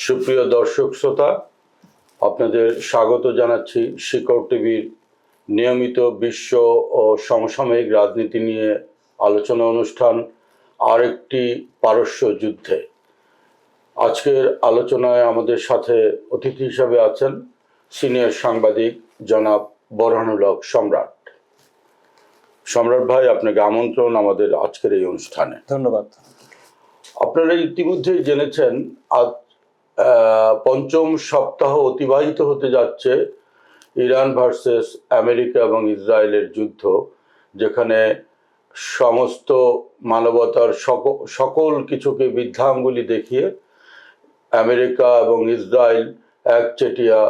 সুপ্রিয় দর্শক শ্রোতা, আপনাদের স্বাগত জানাচ্ছি শিকড় টিভির নিয়মিত বিশ্ব ও সমসাময়িক রাজনীতি নিয়ে আলোচনা অনুষ্ঠান আরেকটি পারস্য যুদ্ধে। আজকের আলোচনায় আমাদের সাথে অতিথি হিসাবে আছেন সিনিয়র সাংবাদিক জনাব বোরহানুল হক সম্রাট। সম্রাট ভাই, আপনাকে আমন্ত্রণ আমাদের আজকের এই অনুষ্ঠানে। ধন্যবাদ। আপনারা ইতিমধ্যেই জেনেছেন আজ পঞ্চম সপ্তাহ অতিবাহিত হতে যাচ্ছে ইরান ভার্সেস আমেরিকা এবং ইসরায়েলের যুদ্ধ, যেখানে সমস্ত মানবতার সকল কিছুকে বৃদ্ধাঙ্গুলি দেখিয়ে আমেরিকা এবং ইসরায়েল একচেটিয়া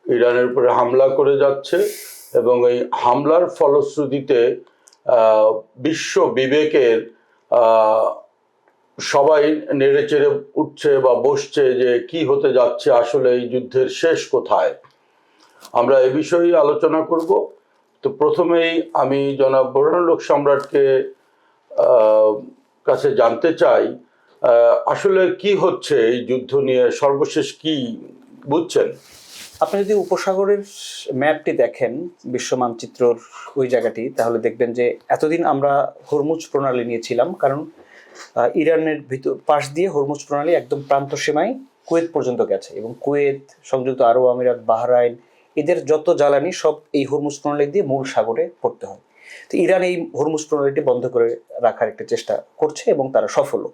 ইরানের উপরে হামলা করে যাচ্ছে এবং এই হামলার ফলশ্রুতিতে বিশ্ব বিবেকের সবাই নেড়েচেড়ে উঠছে বা বসছে যে কি হতে যাচ্ছে, আসলে এই যুদ্ধের শেষ কোথায়। আমরা এ বিষয়ে আলোচনা করব। তো প্রথমেই আমি জনাব বোরহানুল হক সম্রাটকে কাছে জানতে চাই, আসলে কি হচ্ছে এই যুদ্ধ নিয়ে, সর্বশেষ কি বুঝছেন? আপনি যদি উপসাগরের ম্যাপটি দেখেন, বিশ্ব মানচিত্রর ওই জায়গাটি, তাহলে দেখবেন যে এতদিন আমরা হরমুজ প্রণালী নিয়েছিলাম, কারণ ইরানের পাশ দিয়ে হরমুজ প্রণালী একদম প্রান্ত সীমায় কুয়েত পর্যন্ত গেছে এবং কুয়েত, সংযুক্ত আরব আমিরাত, বাহরাইন, এদের যত জ্বালানি সব এই হরমুজ প্রণালী দিয়ে মূল সাগরে পড়তে হয়। তো ইরান এই হরমুজ প্রণালীটি বন্ধ করে রাখার একটা চেষ্টা করছে এবং তারা সফলও।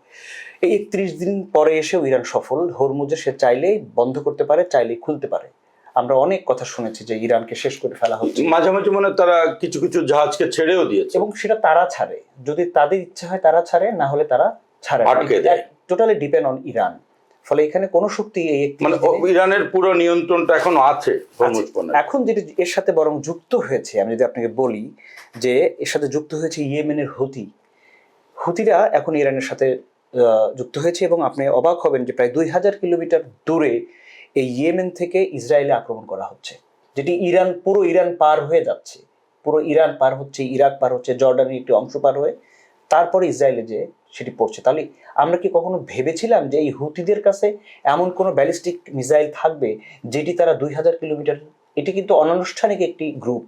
এই 31 দিন পরে এসেও ইরান সফল। হরমুজে সে চাইলেই বন্ধ করতে পারে, চাইলেই খুলতে পারে। আমরা অনেক কথা শুনেছি যে ইরানকে শেষ করে ফেলা হচ্ছে, মাঝে মাঝে মনে তারা কিছু কিছু জাহাজকে ছেড়েও দিয়েছে এবং সেটা তারা ছাড়ে, যদি তাদের ইচ্ছা হয় তারা ছাড়ে, না হলে তারা ছাড়ে, টোটালি ডিপেন্ড অন ইরান। ফলে এখানে কোনো শক্তি মানে ইরানের পুরো নিয়ন্ত্রণটা এখনো আছে। এখন যেটি এর সাথে বরং যুক্ত হয়েছে, আমি যদি আপনাকে বলি যে এর সাথে যুক্ত হয়েছে ইয়েমেনের হুতিরা এখন ইরানের সাথে যুক্ত হয়েছে এবং আপনি অবাক হবেন যে প্রায় 2000 কিলোমিটার দূরে এই ইয়েমেন থেকে ইসরায়েলে আক্রমণ করা হচ্ছে, যেটি পুরো ইরান পার হয়ে যাচ্ছে, পুরো ইরান পার হচ্ছে, ইরাক পার হচ্ছে, জর্ডানের একটি অংশ পার হয়ে তারপরে ইসরায়েলে যে সেটি পড়ছে। তাহলে আমরা কি কখনো ভেবেছিলাম যে এই হুতিদের কাছে এমন কোনো ব্যালিস্টিক মিসাইল থাকবে যেটি তারা 2000 কিলোমিটার? এটি কিন্তু অনানুষ্ঠানিক একটি গ্রুপ,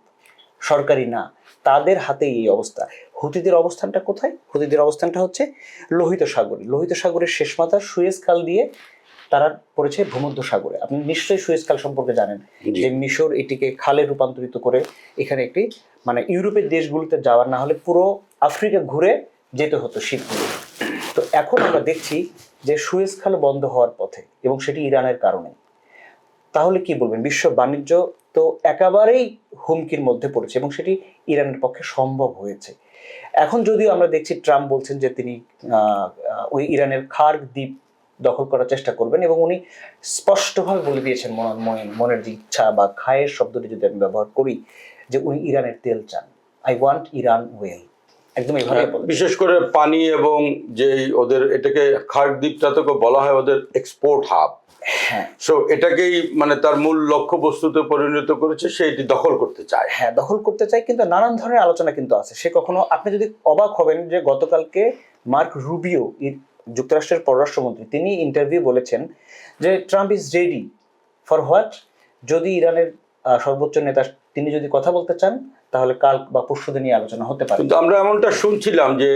সরকারি না, তাদের হাতে এই অবস্থা। হুতিদের অবস্থানটা কোথায়? হুতিদের অবস্থানটা হচ্ছে লোহিত সাগরের শেষ মাথা সুয়েজ খাল দিয়ে তারা পড়েছে ভূমধ্য সাগরে। আপনি নিশ্চয়ই সুয়েজ খাল সম্পর্কে জানেন, যে মিশর এটিকে খালে রূপান্তরিত করে এখানে একটি মানে ইউরোপের দেশগুলোতে যাওয়ার, না হলে পুরো আফ্রিকা ঘুরে যেতে হতো শিপগুলো। তো এখন আমরা দেখছি যে সুয়েজ খাল বন্ধ হওয়ার পথে, এবং সেটি ইরানের কারণে। তাহলে কি বলবেন? বিশ্ব বাণিজ্য তো একেবারেই হুমকির মধ্যে পড়েছে এবং সেটি ইরানের পক্ষে সম্ভব হয়েছে। এখন যদিও আমরা দেখছি ট্রাম্প বলছেন যে তিনি ওই ইরানের খার্গ দ্বীপ দখল করার চেষ্টা করবেন, এবং উনি স্পষ্টভাবে বলে দিয়েছেন মনের যে ইচ্ছা, বা খায়ের শব্দটি যদি আমি ব্যবহার করি, যে উনি ইরানের তেল চান। আই ওয়ান্ট ইরান ওয়েল, একদম এইভাবে। বিশেষ করে পানি এবং যে ওদের এটাকে খার্গ দ্বীপটা তো বলা হয় ওদের এক্সপোর্ট হাব। হ্যাঁ, সো এটাকেই মানে তার মূল লক্ষ্য বস্তুতে পরিণত করেছে, সে এটি দখল করতে চায়। হ্যাঁ, দখল করতে চায়, কিন্তু নানান ধরনের আলোচনা কিন্তু আছে। সে কখনো, আপনি যদি অবাক হবেন যে গতকালকে মার্ক রুবিও, যুক্তরাষ্ট্রের পররাষ্ট্রমন্ত্রী, তিনি ইন্টারভিউ বলেছেন যে Trump is ready for what, যদি ইরানের সর্বোচ্চ নেতা তিনি যদি কথা বলতে চান, তাহলে কাল বা পরশু দিনই আলোচনা হতে পারে। কিন্তু আমরা এমনটা শুনছিলাম যে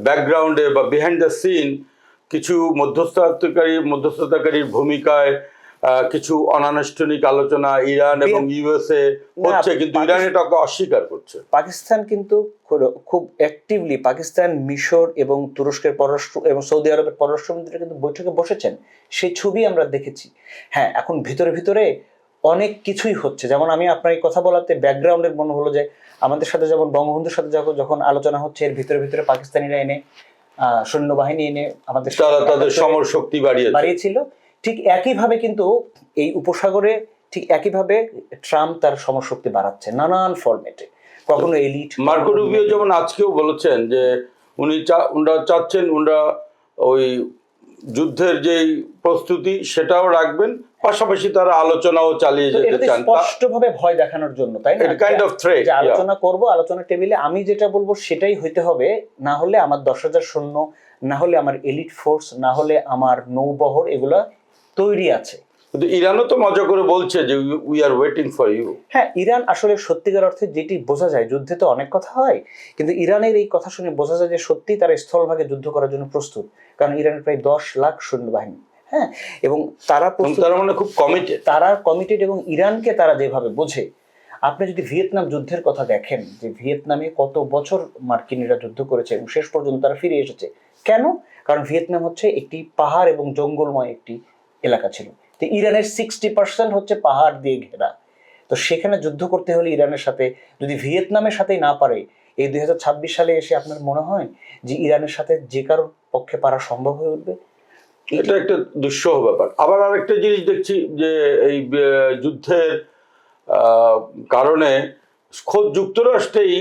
ব্যাকগ্রাউন্ডে বা বিহাইন্ড দ্য সিন কিছু মধ্যস্থতাকারীর ভূমিকায় কিছু অনানুষ্ঠানিক আলোচনা ইরান এবং ইউএসএ হচ্ছে, কিন্তু ইরান এটাকে অস্বীকার করছে। পাকিস্তান কিন্তু খুব অ্যাক্টিভলি, পাকিস্তান, মিশর এবং তুরস্কের পররাষ্ট্র এবং সৌদি আরবের পররাষ্ট্রমন্ত্রীরা কিন্তু বৈঠকে বসেছেন, সেই ছবি আমরা দেখেছি। হ্যাঁ, এখন ভিতরে ভিতরে অনেক কিছুই হচ্ছে। যেমন আমি আপনার এই কথা বলাতে ব্যাকগ্রাউন্ডের মনে হলো যে আমাদের সাথে যেমন বঙ্গবন্ধুর সাথে যখন আলোচনা হচ্ছে, এর ভিতরে ভিতরে পাকিস্তানিরা এনে সৈন্যবাহিনী এনে আমাদের তাদের সমর শক্তি বাড়িয়েছিল। ঠিক একইভাবে কিন্তু এই উপসাগরে ঠিক একইভাবে ট্রাম্প তার সমরশক্তি বাড়াচ্ছে নানান ফরম্যাটে, কখনো এলিট। মার্কো রুবিও যেমন আজকেও বলেছেন যে উনারা চাচ্ছেন ওই যুদ্ধের যেই প্রস্তুতি সেটাও রাখবেন, পাশাপাশি তারা আলোচনাও চালিয়ে যেতে চান, স্পষ্টভাবে ভয় দেখানোর জন্য, তাই না? Kind of threat. আলোচনা করব, আলোচনা টেবিলে আমি যেটা বলবো সেটাই হইতে হবে, না হলে আমার 10,000 সৈন্য, না হলে আমার এলিট ফোর্স, না হলে আমার নৌবহর, এগুলা তৈরি আছে। কিন্তু ইরানও তো মজা করে বলছে যে we are waiting for you. হ্যাঁ, ইরান আসলে সত্যিকার অর্থে যেটি বোঝা যায়, যুদ্ধে তো অনেক কথা হয়, কিন্তু ইরানের এই কথা শুনে বোঝা যায় যে সত্যি তারা স্থলভাগে যুদ্ধ করার জন্য প্রস্তুত। কারণ ইরানের প্রায় 10 লাখ সৈন্যবাহিনী, হ্যাঁ, এবং তারা প্রস্তুত, তারা মানে খুব কমিটেড। তারা কমিটেড, এবং ইরানকে তারা যেভাবে বোঝে। আপনি যদি ভিয়েতনাম যুদ্ধের কথা দেখেন, যে ভিয়েতনামে কত বছর মার্কিনিরা যুদ্ধ করেছে এবং শেষ পর্যন্ত তারা ফিরে এসেছে। কেন? কারণ ভিয়েতনাম হচ্ছে একটি পাহাড় এবং জঙ্গলময় একটি এলাকা ছিল। তো ইরানের 60% হচ্ছে পাহাড় দিয়ে ঘেরা। তো সেখানে যুদ্ধ করতে হলে ইরানের সাথে, যদি ভিয়েতনামের সাথেই না পারে, এই 2026 সালে এসে আপনার মনে হয় যে ইরানের সাথে যে কারোর পক্ষে পারা সম্ভব হয়ে উঠবে? এটা একটা দুঃসহ ব্যাপার। আবার আরেকটা জিনিস দেখছি যে এই যুদ্ধের কারণে খোদ যুক্তরাষ্ট্রেই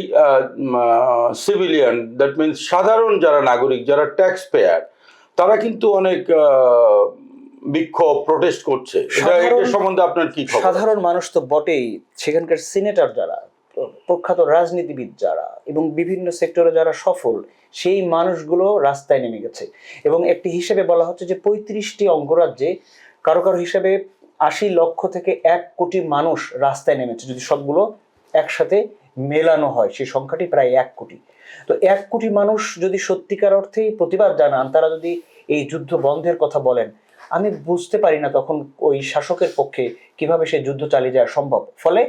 সিভিলিয়ান, দ্যাট মিনস সাধারণ যারা নাগরিক, যারা ট্যাক্স পেয়ার, তারা কিন্তু অনেক বিক্ষোভ, প্রোটেস্ট করছে। এটা সম্বন্ধে আপনার কি খবর? সাধারণ মানুষ তো বটেই, সেখানকার সিনেটর যারা, প্রখ্যাত রাজনীতিবিদ যারা এবং বিভিন্ন সেক্টরে যারা সফল, সেই মানুষগুলো রাস্তায় নেমে গেছে। এবং একটি হিসেবে বলা হচ্ছে যে 35টি অঙ্গরাজ্যে কারো কারো হিসেবে 80 লক্ষ থেকে 1 কোটি মানুষ রাস্তায় নেমেছে। যদি সবগুলো একসাথে মেলানো হয়, সেই সংখ্যাটি প্রায় 1 কোটি। তো 1 কোটি মানুষ যদি সত্যিকার অর্থেই প্রতিবাদ জানান, তারা যদি এই যুদ্ধ বন্ধের কথা বলেন, আমি বুঝতে পারি না তখন ওই শাসকের পক্ষে কিভাবে সেই যুদ্ধ চালিয়ে যাওয়া সম্ভব। ফলে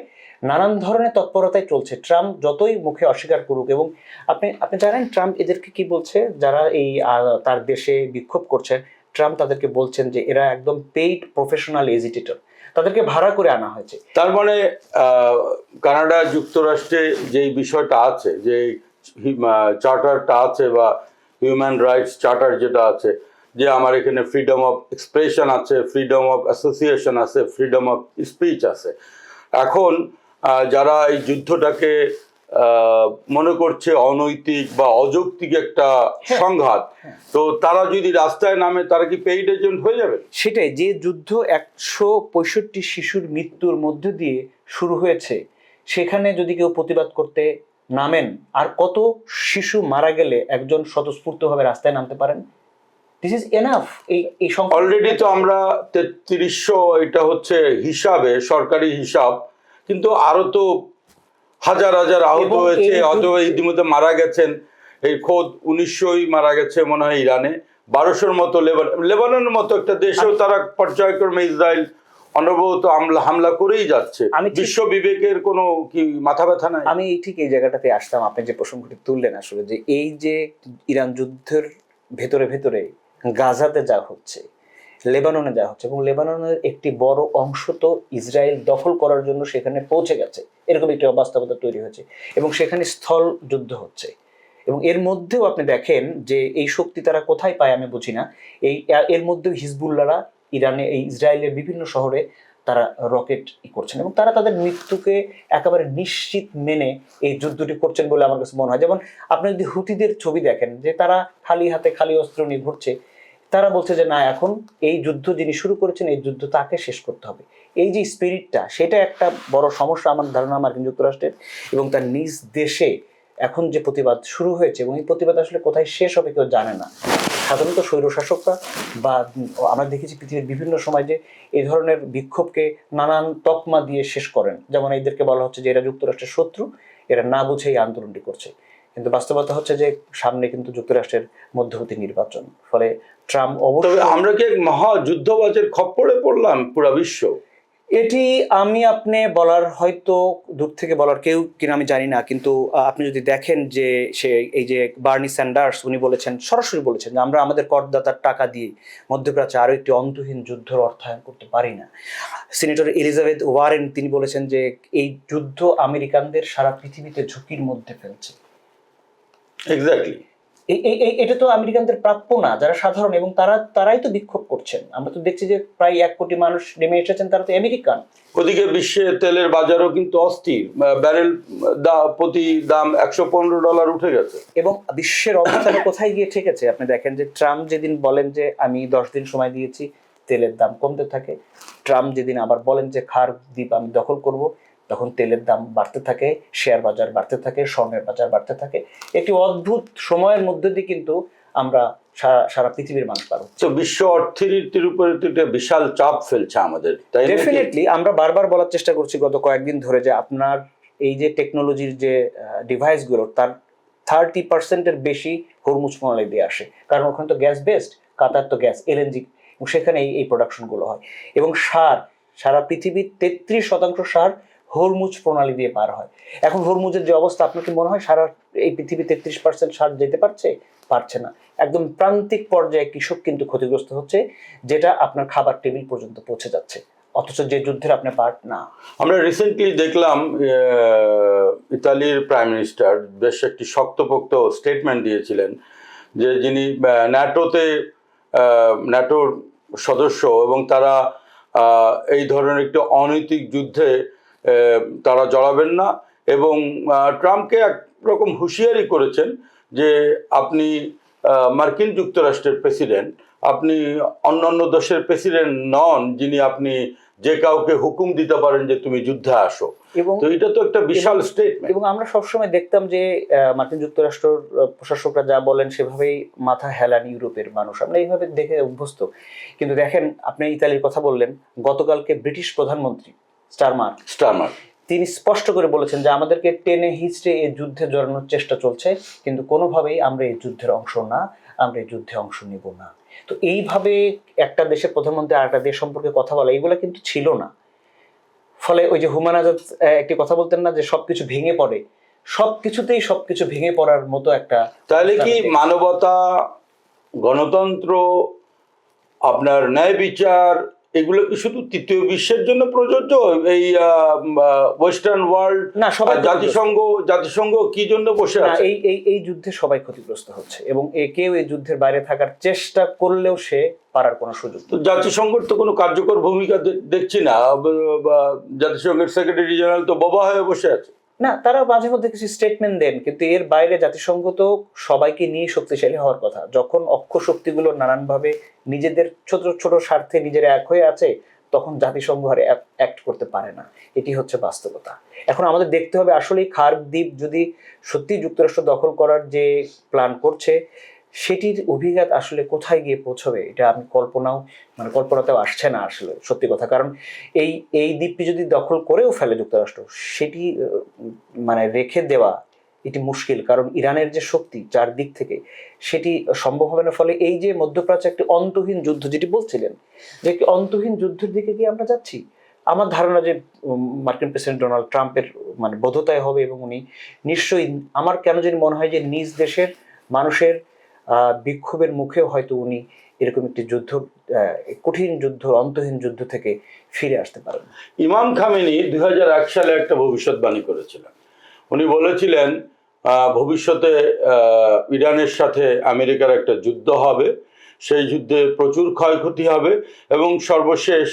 নানান ধরনের তৎপরতাই চলছে, ট্রাম্প যতই মুখে অস্বীকার করুক। এবং আপনি আপনি জানেন ট্রাম্প এদেরকে কি বলছে, যারা এই তার দেশে বিক্ষোভ করছেন, ট্রাম্প তাদেরকে বলছেন যে এরা একদম পেইড প্রফেশনাল এজিটেটর, তাদেরকে ভাড়া করে আনা হয়েছে। তার মানে কানাডা যুক্তরাষ্ট্রে যেই বিষয়টা আছে, যে চার্টারটা আছে বা হিউম্যান রাইটস চার্টার যেটা আছে, যে আমার এখানে ফ্রিডম অফ এক্সপ্রেশন আছে, ফ্রিডম অফ অ্যাসোসিয়েশন আছে, ফ্রিডম অফ স্পিচ আছে। এখন যারা এই যুদ্ধটাকে মনে করছে অনৈতিক বা অযৌক্তিক একটা সংঘাত, তো তারা যদি রাস্তায় নামে, তারা কি পেইড এজেন্ট হয়ে যাবে? সেটাই, যে যুদ্ধ 165 শিশুর মৃত্যুর মধ্য দিয়ে শুরু হয়েছে, সেখানে যদি কেউ প্রতিবাদ করতে নামেন, আর কত শিশু মারা গেলে একজন স্বতঃস্ফূর্তভাবে রাস্তায় নামতে পারেন? This is enough. এই সংখ্যা অলরেডি তো আমরা 3300, এটা হচ্ছে হিসাবে, সরকারি হিসাব, কিন্তু আরো তো হাজার হাজার আহত হয়েছে, অথবা ইতিমধ্যে মারা গেছেন। এই খোদ 1900ই মারা গেছে মনে হয় ইরানে, 1200-র মতো লেবাননের মতো একটা দেশেও তারা পর্যায়ক্রমে ইসরায়েল অনবরত হামলা করেই যাচ্ছে। বিশ্ব বিবেকের কোনো কি মাথা ব্যথা নাই? আমি ঠিক এই জায়গাটাতে আসতাম, আপনি যে প্রসঙ্গটি তুললেন আসলে, যে এই যে ইরান যুদ্ধের ভেতরে ভেতরে গাজাতে যা হচ্ছে, লেবাননে যা হচ্ছে, এবং লেবাননের একটি বড় অংশ তো ইসরায়েল দখল করার জন্য সেখানে পৌঁছে গেছে, এরকম একটি অবাস্তবতা তৈরি হয়েছে, এবং সেখানে স্থল যুদ্ধ হচ্ছে। এবং এর মধ্যেও আপনি দেখেন যে এই শক্তি তারা কোথায় পায় আমি বুঝি না। এর মধ্যেও হিজবুল্লাহরা ইরানে, এই ইসরায়েলের বিভিন্ন শহরে তারা রকেট করছেন, এবং তারা তাদের মৃত্যুকে একেবারে নিশ্চিত মেনে এই যুদ্ধটি করছেন বলে আমার কাছে মনে হয়। যেমন আপনি যদি হুতিদের ছবি দেখেন, যে তারা খালি হাতে খালি অস্ত্র নিয়ে ঘুরছে, তারা বলছে যে না, এখন এই যুদ্ধ যিনি শুরু করেছেন, এই যুদ্ধ তাকে শেষ করতে হবে। এই যে স্পিরিটটা, সেটা একটা বড় সমস্যা আমার ধারণা মার্কিন যুক্তরাষ্ট্রের, এবং তার নিজ দেশে এখন যে প্রতিবাদ শুরু হয়েছে, এবং এই প্রতিবাদ আসলে কোথায় শেষ হবে কেউ জানে না। সাধারণত স্বৈরশাসকরা বা আমরা দেখেছি পৃথিবীর বিভিন্ন সময় যে এই ধরনের বিক্ষোভকে নানান তকমা দিয়ে শেষ করেন। যেমন এদেরকে বলা হচ্ছে যে এরা যুক্তরাষ্ট্রের শত্রু, এরা না বুঝে এই আন্দোলনটি করছে। কিন্তু বাস্তবতা হচ্ছে যে সামনে কিন্তু যুক্তরাষ্ট্রের মধ্যবর্তী নির্বাচন, ফলে ট্রাম্প অবশ্যই। আমরা কি এক মহা যুদ্ধবাজের খপ্পরে পড়লাম পুরা বিশ্ব? এটি আমি আপনি বলার, হয়তো দূর থেকে বলার কেউ কিনা আমি জানি না, কিন্তু আপনি যদি দেখেন যে সে এই যে বার্নি স্যান্ডার্স, উনি বলেছেন, সরাসরি বলেছেন যে আমরা আমাদের করদাতার টাকা দিয়ে মধ্যপ্রাচ্যে আরো একটি অন্তহীন যুদ্ধের অর্থায়ন করতে পারি না। সিনেটর এলিজাবেথ ওয়ারেন তিনি বলেছেন যে এই যুদ্ধ আমেরিকানদের সারা পৃথিবীতে ঝুঁকির মধ্যে ফেলছে। এক্স্যাক্টলি। এটা তো আমেরিকানদের প্রাপ্য না, যারা সাধারণ, এবং তারাই তো বিক্ষোভ করছেন। আমরা তো দেখছি যে প্রায় 1 কোটি মানুষ নেমে এসেছেন, তারা তো আমেরিকান। ওদিকে বিশ্বে তেলের বাজারও কিন্তু অস্থির, ব্যারেল প্রতি দাম $115 উঠে গেছে। এবং বিশ্বের অবস্থানে কোথায় গিয়ে ঠেকেছে আপনি দেখেন, যে ট্রাম্প যেদিন বলেন যে আমি 10 দিন সময় দিয়েছি, তেলের দাম কমতে থাকে। ট্রাম্প যেদিন আবার বলেন যে খার দ্বীপ আমি দখল করব, তখন তেলের দাম বাড়তে থাকে, শেয়ার বাজার বাড়তে থাকে, স্বর্ণের বাজার বাড়তে থাকে। একটি অদ্ভুত সময়ের মধ্যে দিয়ে কিন্তু আমরা সারা পৃথিবীর মানুষ পাবো। তো বিশ্ব অর্থনীতির উপরে তো একটা বিশাল চাপ ফেলছে আমাদের, তাই না? ডেফিনেটলি আমরা বারবার বলার চেষ্টা করছি গত কয়েকদিন ধরে যে আপনার এই যে টেকনোলজির যে ডিভাইসগুলো তার 30% বেশি হরমুজ প্রণালী দিয়ে আসে, কারণ ওখানে তো গ্যাস বেসড, কাতার তো গ্যাস এলএনজি, সেখানে এই প্রোডাকশনগুলো হয়। এবং সারা পৃথিবীর 33% সার হরমুজ প্রণালী দিয়ে পার হয়। এখন হরমুজের যে অবস্থা, আপনার কি মনে হয় সারা এই পৃথিবী 33% সার যেতে পারছে না। একদম প্রান্তিক পর্যায়ে কৃষক কিন্তু ক্ষতিগ্রস্ত হচ্ছে, যেটা আপনার খাবার টেবিল পর্যন্ত পৌঁছে যাচ্ছে, অথচ যে যুদ্ধের আপনি পার্ট না। আমরা রিসেন্টলি দেখলাম ইতালির প্রাইম মিনিস্টার বেশ একটি শক্তপোক্ত স্টেটমেন্ট দিয়েছিলেন যে যিনি ন্যাটোর সদস্য এবং তারা এই ধরনের একটি অনৈতিক যুদ্ধে তারা জড়াবেন না, এবং ট্রাম্পকে একরকম হুঁশিয়ারি করেছেন যে আপনি মার্কিন যুক্তরাষ্ট্রের প্রেসিডেন্ট, আপনি অন্যান্য দেশের প্রেসিডেন্ট নন যিনি আপনি যে কাউকে হুকুম দিতে পারেন যে তুমি যুদ্ধে আসো। এবং তো এটা তো একটা বিশাল স্টেটমেন্ট। এবং আমরা সবসময় দেখতাম যে মার্কিন যুক্তরাষ্ট্র প্রশাসকরা যা বলেন সেভাবেই মাথা হেলান ইউরোপের মানুষ, আমরা এইভাবে দেখে অভ্যস্ত। কিন্তু দেখেন, আপনি ইতালির কথা বললেন, গতকালকে ব্রিটিশ প্রধানমন্ত্রী স্টারমার তিনি স্পষ্ট করে বলেছেন যে আমাদেরকে টেনে হিচড়ে এই যুদ্ধে জড়ানোর চেষ্টা চলছে, কিন্তু কোনোভাবেই আমরা এই যুদ্ধের অংশ না, আমরা এই যুদ্ধে অংশ নেব না। তো এইভাবে একটা দেশের প্রধানমন্ত্রী আর একটা দেশ সম্পর্কে কথা বলা, এগুলো কিন্তু ছিল না। ফলে ওই যে হুমায়ুন আজাদ একটি কথা বলতেন না, যে সবকিছু ভেঙে পড়ে, সবকিছুতেই সবকিছু ভেঙে পড়ার মতো একটা। তাহলে কি মানবতা, গণতন্ত্র, আপনার ন্যায় বিচার, এগুলো কি শুধু তৃতীয় বিশ্বের জন্য প্রযোজ্য? এই ওয়েস্টার্ন ওয়ার্ল্ড না, সবাই জাতিসংঘ কি জন্য বসে আছে? এই যুদ্ধে সবাই ক্ষতিগ্রস্ত হচ্ছে, এবং কেউ এই যুদ্ধের বাইরে থাকার চেষ্টা করলেও সে পারার কোনো সুযোগ নেই। তো জাতিসংঘের তো কোনো কার্যকর ভূমিকা দেখছি না। জাতিসংঘের সেক্রেটারি জেনারেল তো বোবা হয়ে বসে আছে। না, তারা মাঝে মধ্যে কিছু স্টেটমেন্ট দেন, কিন্তু এর বাইরে জাতিসংঘ তো সবাইকে নিয়ে শক্তিশালী হওয়ার কথা। যখন অক্ষ শক্তিগুলো নানানভাবে নিজেদের ছোট ছোট স্বার্থে নিজেরা এক হয়ে আছে, তখন জাতিসংঘ আর অ্যাক্ট করতে পারে না। এটি হচ্ছে বাস্তবতা। এখন আমাদের দেখতে হবে আসলে খার্ক দ্বীপ যদি সত্যি যুক্তরাষ্ট্র দখল করার যে প্ল্যান করছে, সেটির অভিঘাত আসলে কোথায় গিয়ে পৌঁছবে, এটা আমি কল্পনাতেও আসছে না আসলে, সত্যি কথা। কারণ এই দ্বীপটি যদি দখল করেও ফেলে যুক্তরাষ্ট্র, সেটি রেখে দেওয়া এটি মুশকিল, কারণ ইরানের যে শক্তি চারদিক থেকে, সেটি সম্ভব হবে না। ফলে এই যে মধ্যপ্রাচ্যে একটি অন্তহীন যুদ্ধ, যেটি বলছিলেন যে একটি অন্তহীন যুদ্ধের দিকে কি আমরা যাচ্ছি, আমার ধারণা যে মার্কিন প্রেসিডেন্ট ডোনাল্ড ট্রাম্পের বোধতায় হবে, এবং উনি নিশ্চয়ই, আমার কেন জানি মনে হয় যে নিজ দেশের মানুষের বিক্ষোভের মুখেও হয়তো উনি এরকম একটি কঠিন যুদ্ধ, অন্তহীন যুদ্ধ থেকে ফিরে আসতে পারেন। ইমাম খামেনি 2001 সালে একটা ভবিষ্যৎবাণী করেছিলেন। উনি বলেছিলেন ভবিষ্যতে ইরানের সাথে আমেরিকার একটা যুদ্ধ হবে, সেই যুদ্ধে প্রচুর ক্ষয়ক্ষতি হবে, এবং সর্বশেষ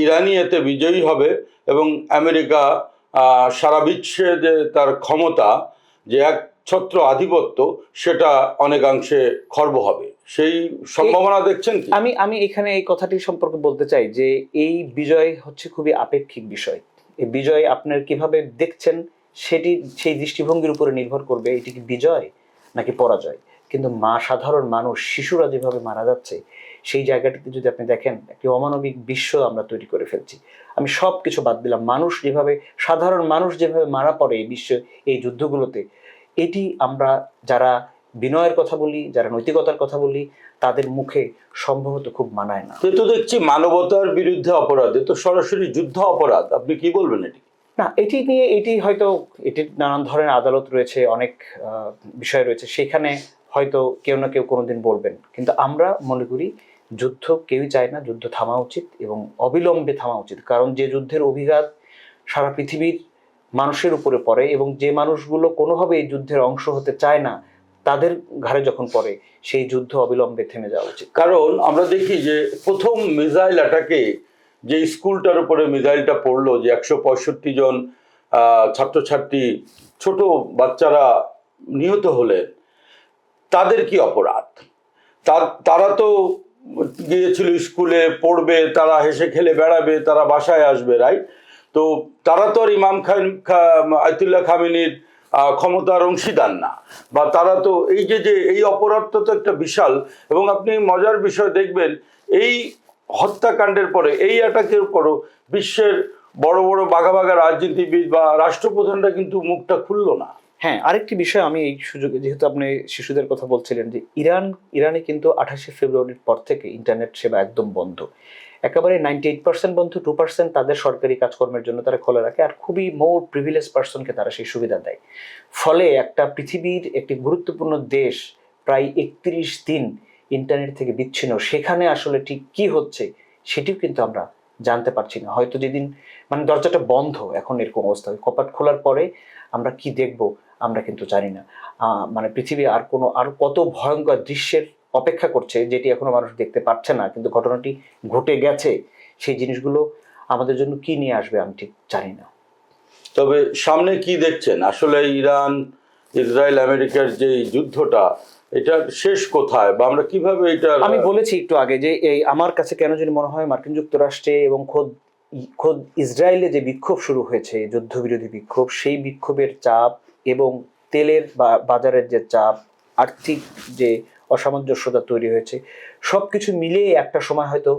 ইরানই এতে বিজয়ী হবে, এবং আমেরিকা সারা বিশ্বে যে তার ক্ষমতা, যে একছত্র আধিপত্য, সেটা অনেকাংশে খর্ব হবে। সেই সম্ভাবনা দেখছেন কি? আমি এখানে এই কথাটি সম্পর্কে বলতে চাই যে এই বিজয় হচ্ছে খুবই আপেক্ষিক বিষয়। এই বিজয় আপনার কিভাবে দেখছেন সেই দৃষ্টিভঙ্গির উপরে নির্ভর করবে, এটি কি বিজয় নাকি পরাজয়। কিন্তু সাধারণ মানুষ, শিশুরা যেভাবে মারা যাচ্ছে, সেই জায়গাটিতে যদি আপনি দেখেন, একটি অমানবিক বিশ্ব আমরা তৈরি করে ফেলছি। আমি সব কিছু বাদ দিলাম, সাধারণ মানুষ যেভাবে মারা পড়ে এই বিশ্বে, এই যুদ্ধগুলোতে, এটি আমরা যারা বিনয়ের কথা বলি, যারা নৈতিকতার কথা বলি, তাদের মুখে সম্ভবত খুব মানায় না। তো দেখছি মানবতার বিরুদ্ধে অপরাধ, তো সরাসরি যুদ্ধ অপরাধ। আপনি কি বলবেন এটি? না, এটির নানান ধরনের আদালত রয়েছে, অনেক বিষয় রয়েছে, সেখানে হয়তো কেউ না কেউ কোনোদিন বলবেন। কিন্তু আমরা মনে করি যুদ্ধ কেউই চায় না, যুদ্ধ থামা উচিত এবং অবিলম্বে থামা উচিত। কারণ যে যুদ্ধের অভিঘাত সারা পৃথিবীর মানুষের উপরে পড়ে, এবং যে মানুষগুলো কোনোভাবে এই যুদ্ধের অংশ হতে চায় না, তাদের ঘাড়ে যখন পড়ে, সেই যুদ্ধ অবিলম্বে থেমে যাওয়া উচিত। কারণ আমরা দেখি যে প্রথম মিসাইল অ্যাটাকে যে স্কুলটার উপরে মিসাইলটা পড়লো, যে 165 জন ছাত্রছাত্রী, ছোট বাচ্চারা নিহত হলেন, তাদের কি অপরাধ? তারা তো গিয়েছিল স্কুলে পড়বে, তারা হেসে খেলে বেড়াবে, তারা বাসায় আসবে, রাইট? তো তারা তো আর ইমাম আয়াতুল্লাহ খামেনির ক্ষমতার অংশীদার না, বা তারা তো এই যে এই অপরাধটা তো একটা বিশাল। এবং আপনি মজার বিষয় দেখবেন, এই হত্যাকাণ্ডের পরে, এই অ্যাটাকের পরও বিশ্বের বড় বড় বাঘা বাঘা রাজনীতিবিদ বা রাষ্ট্রপ্রধানরা কিন্তু মুখটা খুললো না। হ্যাঁ, আরেকটি বিষয় আমি এই সুযোগে, যেহেতু আপনি শিশুদের কথা বলছিলেন, যে ইরানে কিন্তু 28শে ফেব্রুয়ারির পর থেকে ইন্টারনেট সেবা একদম বন্ধ, একেবারে 98% বন্ধ। 2% তাদের সরকারি কাজকর্মের জন্য তারা খোলা রাখে, আর খুবই মোর প্রিভিলেজ পার্সনকে তারা সেই সুবিধা দেয়। ফলে একটা পৃথিবীর একটি গুরুত্বপূর্ণ দেশ প্রায় 31 দিন ইন্টারনেট থেকে বিচ্ছিন্ন, সেখানে আসলে ঠিক কি হচ্ছে সেটিও কিন্তু আমরা জানতে পারছি না। হয়তো যেদিন মানে দরজাটা বন্ধ, এখন এরকম অবস্থা, কপাট খোলার পরে আমরা কি দেখব আমরা কিন্তু জানি না। মানে পৃথিবী আর কত ভয়ঙ্কর দৃশ্যের অপেক্ষা করছে, যেটি এখনো মানুষ দেখতে পাচ্ছে না, কিন্তু ঘটনাটি ঘটে গেছে। সেই জিনিসগুলো আমাদের জন্য কি নিয়ে আসবে আমি ঠিক জানি না। তবে সামনে কি দেখছেন আসলে? ইরান, ইসরায়েল, আমেরিকার যে যুদ্ধটা, এটার শেষ কোথায়, বা আমরা কিভাবে এটা? আমি বলেছি একটু আগে যে এই আমার কাছে কেন জানি মনে হয় মার্কিন যুক্তরাষ্ট্রে এবং খোদ ইসরায়েলে যে বিক্ষোভ শুরু হয়েছে, যুদ্ধবিরোধী বিক্ষোভ, সেই বিক্ষোভের চাপ এবং তেলের বাজারের যে চাপ, আর্থিক যে অসামঞ্জস্যতা তৈরি হয়েছে, সব কিছু মিলিয়ে একটা সময় হয়তো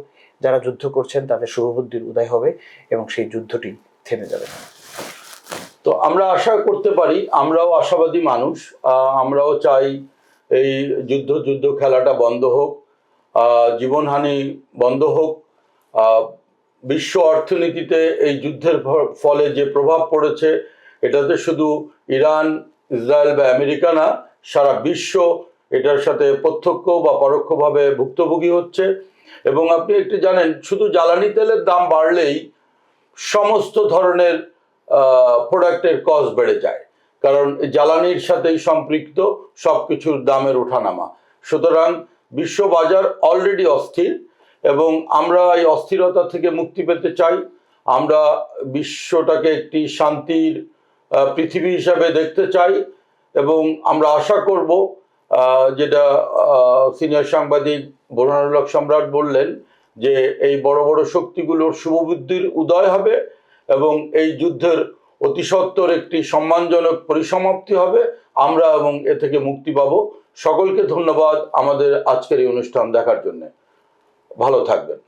যারা যুদ্ধ করছেন তাদের শুভবুদ্ধির উদয় হবে এবং সেই যুদ্ধটি থেমে যাবে। তো আমরা আশা করতে পারি, আমরাও আশাবাদী মানুষ, আমরাও চাই এই যুদ্ধ খেলাটা বন্ধ হোক, জীবনহানি বন্ধ হোক। বিশ্ব অর্থনীতিতে এই যুদ্ধের ফলে যে প্রভাব পড়েছে, এটাতে শুধু ইরান, ইসরায়েল বা আমেরিকা না, সারা বিশ্ব এটার সাথে প্রত্যক্ষ বা পরোক্ষভাবে ভুক্তভোগী হচ্ছে। এবং আপনি একটু জানেন, শুধু জ্বালানি তেলের দাম বাড়লেই সমস্ত ধরনের প্রোডাক্টের কস্ট বেড়ে যায়, কারণ জ্বালানির সাথেই সম্পৃক্ত সব কিছুর দামের ওঠানামা। সুতরাং বিশ্ব বাজার অলরেডি অস্থির, এবং আমরা এই অস্থিরতা থেকে মুক্তি পেতে চাই। আমরা বিশ্বটাকে একটি শান্তির পৃথিবী হিসাবে দেখতে চাই, এবং আমরা আশা করব, যেটা সিনিয়র সাংবাদিক বোরহানুল হক সম্রাট বললেন, যে এই বড় বড় শক্তিগুলোর শুভবুদ্ধির উদয় হবে এবং এই যুদ্ধের অতি সত্বর একটি সম্মানজনক পরিসমাপ্তি হবে, আমরা এবং এ থেকে মুক্তি পাব। সকলকে ধন্যবাদ আমাদের আজকের এই অনুষ্ঠান দেখার জন্য। ভালো থাকবেন।